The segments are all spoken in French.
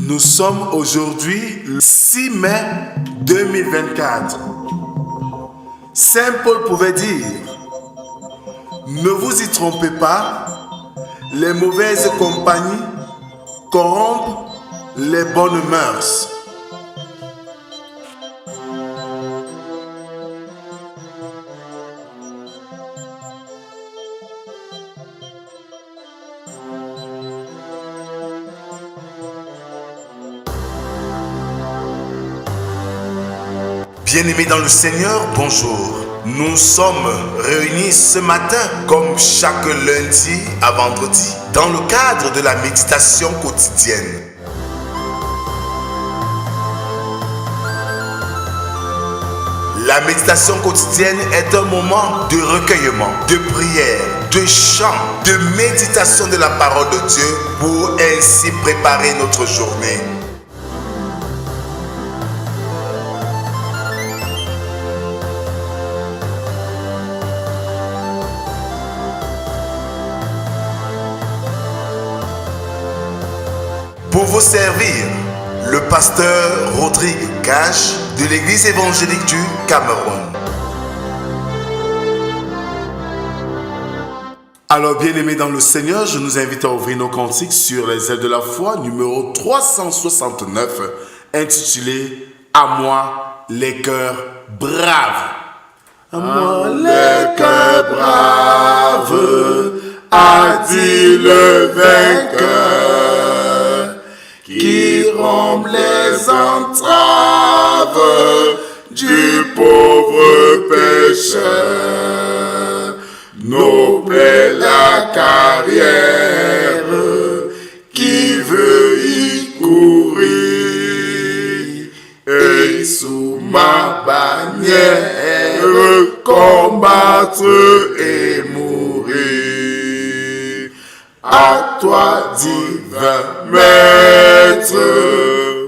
Nous sommes aujourd'hui le 6 mai 2024. Saint Paul pouvait dire, ne vous y trompez pas, les mauvaises compagnies corrompent les bonnes mœurs. Bien-aimés dans le Seigneur, bonjour. Nous sommes réunis ce matin, comme chaque lundi à vendredi, dans le cadre de la méditation quotidienne. La méditation quotidienne est un moment de recueillement, de prière, de chant, de méditation de la parole de Dieu pour ainsi préparer notre journée. Pour vous servir, le pasteur Rodrigue Cash de l'église évangélique du Cameroun. Alors, bien-aimés dans le Seigneur, je nous invite à ouvrir nos cantiques sur les ailes de la foi, numéro 369, intitulé « À moi les cœurs braves ». À moi les cœurs braves, a dit le vainqueur, qui rompt les entraves du pauvre pécheur. Noble est la carrière qui veut y courir, et sous ma bannière combattre et mourir. À toi, divin maître,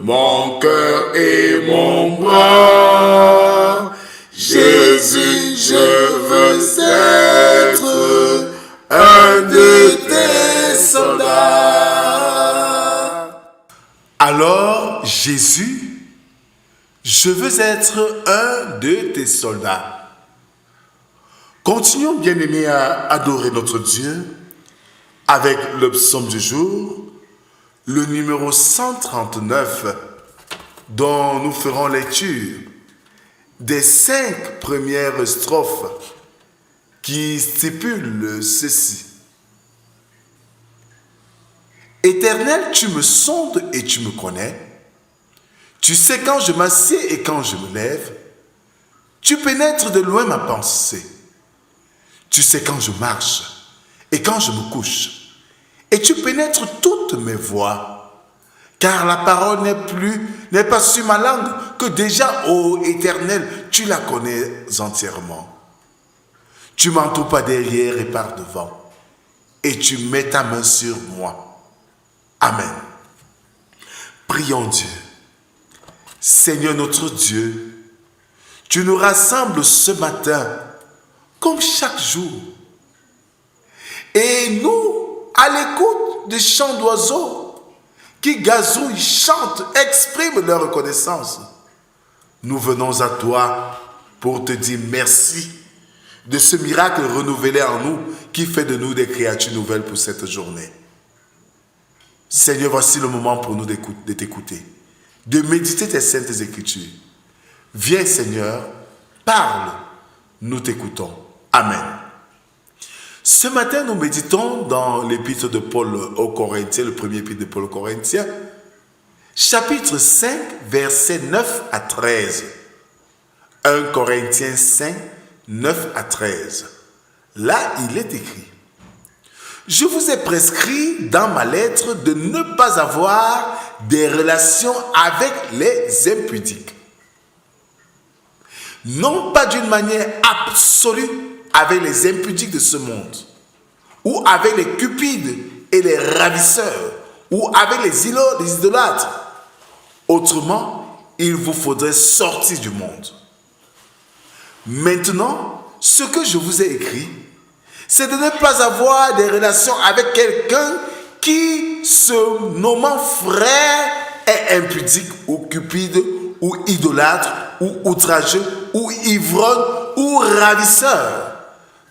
mon cœur et mon bras, Jésus, je veux être un de tes soldats. Alors, Jésus, je veux être un de tes soldats. Continuons, bien-aimés, à adorer notre Dieu avec le psaume du jour, le numéro 139, dont nous ferons lecture des 5 premières strophes qui stipulent ceci. Éternel, tu me sondes et tu me connais. Tu sais quand je m'assieds et quand je me lève. Tu pénètres de loin ma pensée. Tu sais quand je marche et quand je me couche. Et tu pénètres toutes mes voies. Car la parole n'est pas sur ma langue, que déjà, ô Éternel, tu la connais entièrement. Tu m'entoures par derrière et par devant, et tu mets ta main sur moi. Amen. Prions Dieu. Seigneur notre Dieu, tu nous rassembles ce matin, comme chaque jour. Et nous, à l'écoute des chants d'oiseaux, qui gazouillent, chantent, expriment leur reconnaissance. Nous venons à toi pour te dire merci de ce miracle renouvelé en nous qui fait de nous des créatures nouvelles pour cette journée. Seigneur, voici le moment pour nous de t'écouter, de méditer tes saintes écritures. Viens Seigneur, parle, nous t'écoutons. Amen. Ce matin, nous méditons dans l'épître de Paul aux Corinthiens, le premier épître de Paul aux Corinthiens, chapitre 5, versets 9 à 13. 1 Corinthiens 5, 9 à 13. Là, il est écrit, « Je vous ai prescrit dans ma lettre de ne pas avoir des relations avec les impudiques. Non pas d'une manière absolue, avec les impudiques de ce monde, ou avec les cupides et les ravisseurs, ou avec les idolâtres. Autrement, il vous faudrait sortir du monde. Maintenant, ce que je vous ai écrit, c'est de ne pas avoir des relations avec quelqu'un qui, se nommant frère, impudique ou cupide ou idolâtre ou outrageux ou ivrogne ou ravisseur,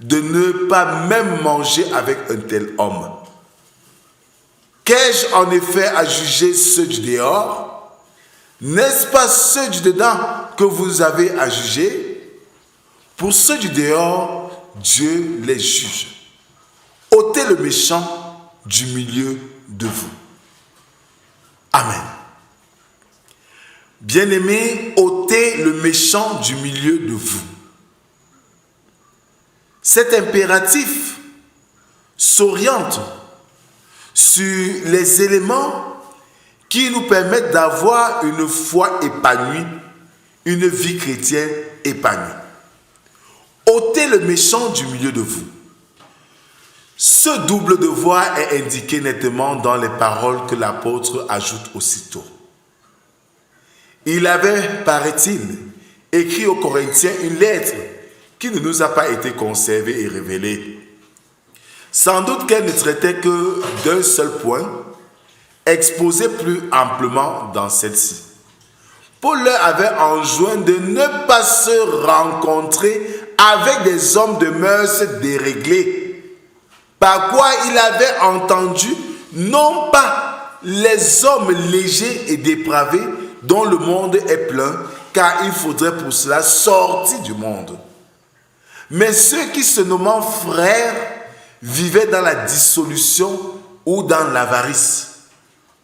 de ne pas même manger avec un tel homme. Qu'ai-je en effet à juger ceux du dehors? N'est-ce pas ceux du dedans que vous avez à juger? Pour ceux du dehors, Dieu les juge. Ôtez le méchant du milieu de vous. Amen. Bien-aimés, ôtez le méchant du milieu de vous. Cet impératif s'oriente sur les éléments qui nous permettent d'avoir une foi épanouie, une vie chrétienne épanouie. Ôtez le méchant du milieu de vous. Ce double devoir est indiqué nettement dans les paroles que l'apôtre ajoute aussitôt. Il avait, paraît-il, écrit aux Corinthiens une lettre qui ne nous a pas été conservée et révélée. Sans doute qu'elle ne traitait que d'un seul point, exposé plus amplement dans celle-ci. Paul leur avait enjoint de ne pas se rencontrer avec des hommes de mœurs déréglées, par quoi il avait entendu non pas les hommes légers et dépravés dont le monde est plein, car il faudrait pour cela sortir du monde, mais ceux qui se nommant frères vivaient dans la dissolution ou dans l'avarice.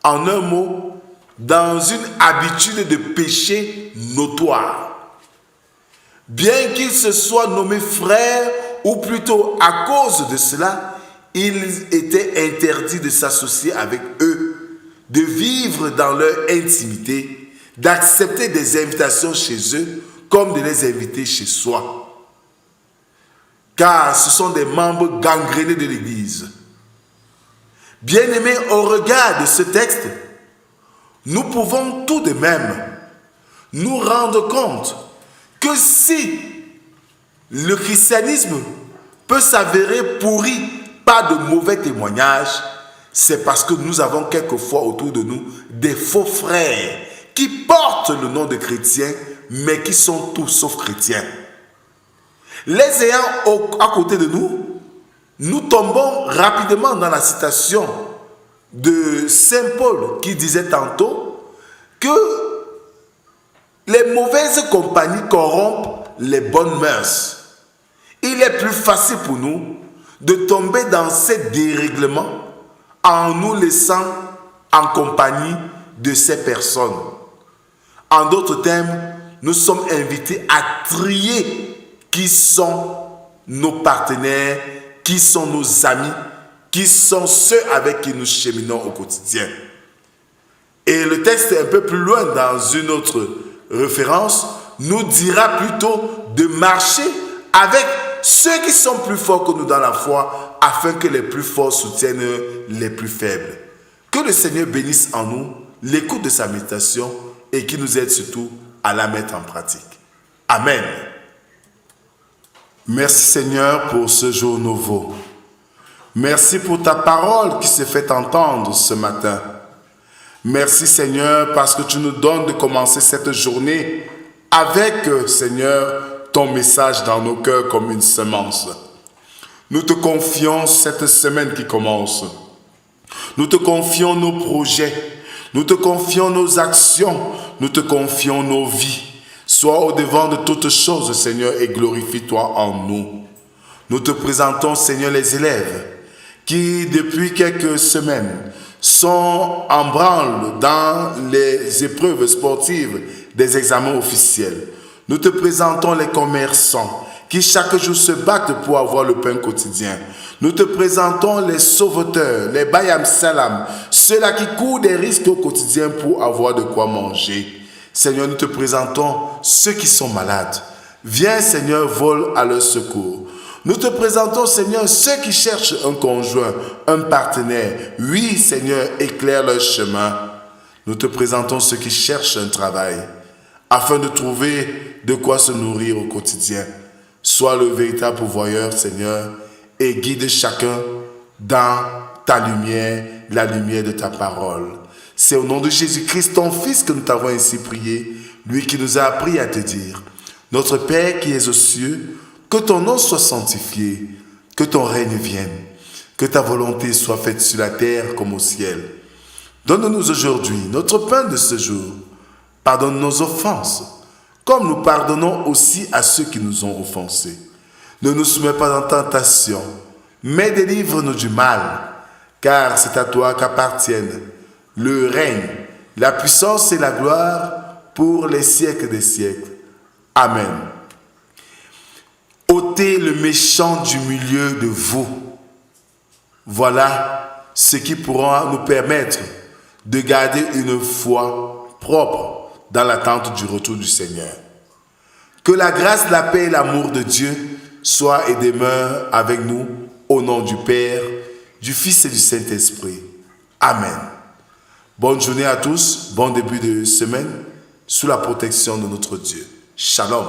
En un mot, dans une habitude de péché notoire. Bien qu'ils se soient nommés frères, ou plutôt à cause de cela, il était interdit de s'associer avec eux, de vivre dans leur intimité, d'accepter des invitations chez eux comme de les inviter chez soi. Car ce sont des membres gangrénés de l'Église. Bien-aimés, au regard de ce texte, nous pouvons tout de même nous rendre compte que si le christianisme peut s'avérer pourri par de mauvais témoignages, c'est parce que nous avons quelquefois autour de nous des faux frères qui portent le nom de chrétiens, mais qui sont tous sauf chrétiens. Les ayant à côté de nous, nous tombons rapidement dans la citation de Saint Paul qui disait tantôt que les mauvaises compagnies corrompent les bonnes mœurs. Il est plus facile pour nous de tomber dans ces dérèglements en nous laissant en compagnie de ces personnes. En d'autres termes, nous sommes invités à trier qui sont nos partenaires, qui sont nos amis, qui sont ceux avec qui nous cheminons au quotidien. Et le texte un peu plus loin, dans une autre référence, nous dira plutôt de marcher avec ceux qui sont plus forts que nous dans la foi, afin que les plus forts soutiennent les plus faibles. Que le Seigneur bénisse en nous l'écoute de sa méditation et qu'il nous aide surtout à la mettre en pratique. Amen. Merci Seigneur pour ce jour nouveau. Merci pour ta parole qui s'est fait entendre ce matin. Merci Seigneur parce que tu nous donnes de commencer cette journée avec, Seigneur, ton message dans nos cœurs comme une semence. Nous te confions cette semaine qui commence. Nous te confions nos projets. Nous te confions nos actions. Nous te confions nos vies. Sois au-devant de toutes choses, Seigneur, et glorifie-toi en nous. Nous te présentons, Seigneur, les élèves qui, depuis quelques semaines, sont en branle dans les épreuves sportives des examens officiels. Nous te présentons les commerçants qui chaque jour se battent pour avoir le pain quotidien. Nous te présentons les sauveteurs, les bayam salam, ceux-là qui courent des risques au quotidien pour avoir de quoi manger. Seigneur, nous te présentons ceux qui sont malades. Viens, Seigneur, vole à leur secours. Nous te présentons, Seigneur, ceux qui cherchent un conjoint, un partenaire. Oui, Seigneur, éclaire leur chemin. Nous te présentons ceux qui cherchent un travail, afin de trouver de quoi se nourrir au quotidien. Sois le véritable pourvoyeur, Seigneur, et guide chacun dans ta lumière, la lumière de ta parole. C'est au nom de Jésus-Christ, ton Fils, que nous t'avons ainsi prié, lui qui nous a appris à te dire: Notre Père qui es aux cieux, que ton nom soit sanctifié, que ton règne vienne, que ta volonté soit faite sur la terre comme au ciel. Donne-nous aujourd'hui notre pain de ce jour. Pardonne nos offenses, comme nous pardonnons aussi à ceux qui nous ont offensés. Ne nous soumets pas en tentation, mais délivre-nous du mal, car c'est à toi qu'appartiennent le règne, la puissance et la gloire pour les siècles des siècles. Amen. Ôtez le méchant du milieu de vous. Voilà ce qui pourra nous permettre de garder une foi propre dans l'attente du retour du Seigneur. Que la grâce, la paix et l'amour de Dieu soient et demeurent avec nous au nom du Père, du Fils et du Saint-Esprit. Amen. Bonne journée à tous, bon début de semaine, sous la protection de notre Dieu. Shalom.